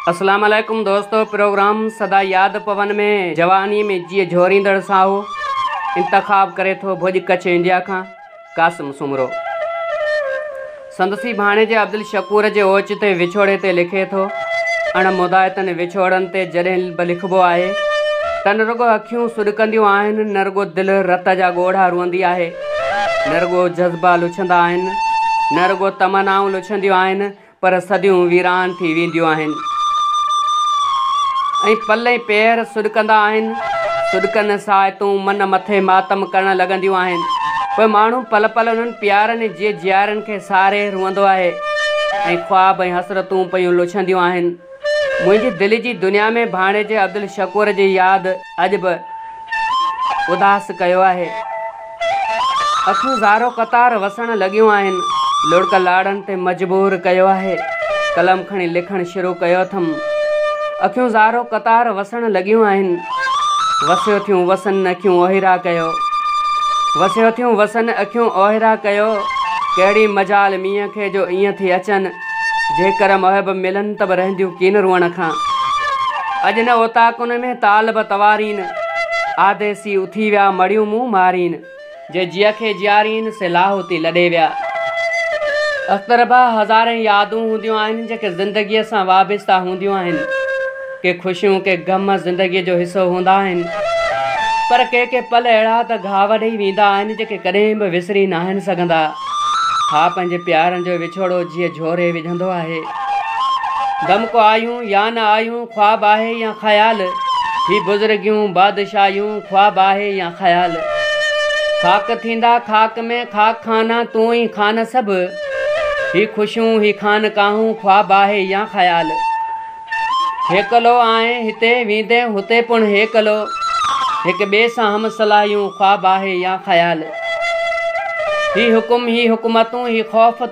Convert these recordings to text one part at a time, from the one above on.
अस्सलाम वालेकुम दोस्तों, प्रोग्राम सदा याद पवन में जवानी में जी झोरींदड़ साहो इंतखाब करे थो भुज कच्छ इंडिया का कासिम सुमरो। संदसी भाणे जे अब्दुल शकूर जे ओच ते विछोड़े ते लिखे थो, अण मुदायतन विछोड़न ते जॾहिं बि लिखबो आहे त न रुगो अखियूं सुॾकंदियूं आहिनि, न रुगो दिलि रत जा ॻोढ़ा रुअंदी आहे, न रुगो जज़्बा लुछंदा आहिनि, न रुगो तमनाऊं लुछंदियूं आहिनि, पर सदियूं वीरान थी वेंदियूं आहिनि ऐं पल ऐं पेर सुॾकंदा आहिनि। सुॾकनि साइतूं मन मथे मातम करणु लॻंदियूं आहिनि। पोइ माण्हू पल पल उन्हनि प्यारनि जे जियारनि खे सारे रुअंदो आहे ऐं ख्वाब ऐं हसरतूं पयूं लुछंदियूं आहिनि। मुंहिंजी दिलि जी दुनिया में भाणे जे अब्दुल शकूर जी यादि अॼु बि उदास कयो आहे। अखियूं ज़ारो क़तार वसणु लॻियूं आहिनि, लुड़क लाड़नि ते मजबूर कयो आहे, कलम खणी लिखणु शुरू कयो अथमि। अखियूं ज़ारो क़तार वसणु लॻियूं आहिनि, वसियो थियूं वसनि अखियूं ओहिरा कयो, वसियो थियूं वसनि अखियूं ओहिरा कयो। कहिड़ी मजाल मींहं खे जो ईअं थी अचनि, जेकर मुहिब मिलनि त बि रहंदियूं कीन रुअण खां। अॼु न ओताकुन में तालब तवारीन, आदेसी उथी विया मड़ियूं मुंहुं मारीन, जे जिया खे जियारीन से लाहौती लॾे विया। अख़्तरबा हज़ारे यादूं हूंदियूं आहिनि जेके ज़िंदगीअ सां वाबिस्ता हूंदियूं आहिनि, के ख़ुशियूं के ग़म ज़िंदगीअ जो हिसो हूंदा आहिनि, पर के पल अहिड़ा त घाव ॾेई वेंदा आहिनि जेके कॾहिं बि विसरी न आहिनि सघंदा। हा, पंहिंजे प्यारनि जो विछोड़ो जीअं झोरे विझंदो आहे। दम को आयूं या न आयूं, ख्वाब आहे या ख़याल, ही बुज़ुर्गियूं बादशाहियूं ख्वाब आहे या ख़याल। खाक थींदा खाक में खाक खाना, तूं ई खान सभु, ही ख़ुशियूं ही खानकाहूं ख्वाब आहे या ख़याल। हेकलो आए हिते वेंदे हुते पुण हेकलो, हिक ॿिए सां हम सलाहियूं ख्वाब आहे या ख़याल। ही हुकुम ही हुकूमतूं, ही ख़ौफ़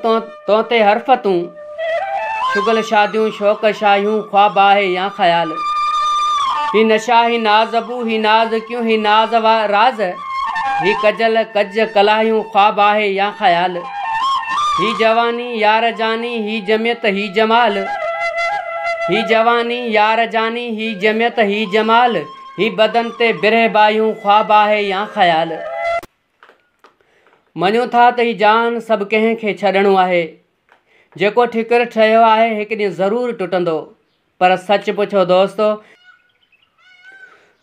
तो ते हरफतूं, शुगल शादियूं शौक़ शाहियूं ख्वाब आहे या ख़याल। ही नशा ही नाज़बू ही नाज़ क्यों ही नाज़ राज़, ही कजल कज कलाहियूं ख्वाब आहे या ख़याल। ही जवानी यार जानी ही जमियत ही जमाल, ही जवानी यार जानी ही जमियत ही जमाल, ही बदन ते बिरह बायूं ख्वाब आहे या ख़याल। मञूं था त ही जान सभु कंहिंखे छॾणो आहे, जेको ठिकर ठहियो आहे हिकु ॾींहुं ज़रूरु टुटंदो, पर सच पुछो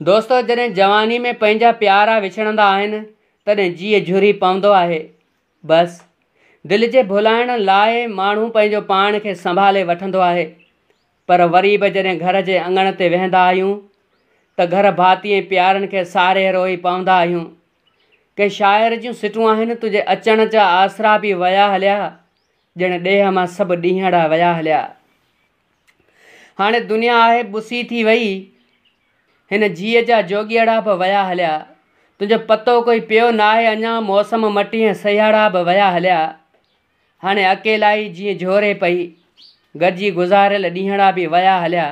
दोस्तो जॾहिं जवानी में पंहिंजा प्यारा विछड़ंदा आहिनि तॾहिं जीअ झुरी पवंदो आहे। बसि दिलि जे भुलाइण लाइ माण्हू पंहिंजो पाण खे संभाले वठंदो आहे, पर वरी बि जॾहिं घर जे अङण ते वेहंदा आहियूं त घर भाती ऐं प्यारनि खे सारे रोई पवंदा आहियूं। के शाइर जूं सिटूं आहिनि, तुंहिंजे अचण जा आसरा बि वया हलिया, ॼण ॾेह मां सभु ॾींहड़ा वया हलिया। हाणे दुनिया आहे बुसी थी वई, हिन जीअ जा जोॻीअड़ा बि वया हलिया, तुंहिंजो पतो कोई पियो न आहे अञा, मौसम मटी ऐं सयाड़ा बि वया हलिया। हाणे अकेलाई जीअं झोरे पई, गॾिजी गुज़ारियल ॾींहड़ा बि वया हलिया,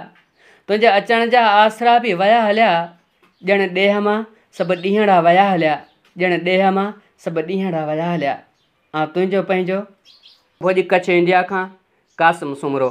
तुंहिंजे अचण जा आसरा बि वया हलिया, ॼण ॾेह मां सभु ॾींहड़ा वया हलिया, ॼण ॾेह मां सभु ॾींहड़ा वया हलिया। तुंहिंजो पंहिंजो भुज कच्छ इंडिया खां कासिम सुमरो।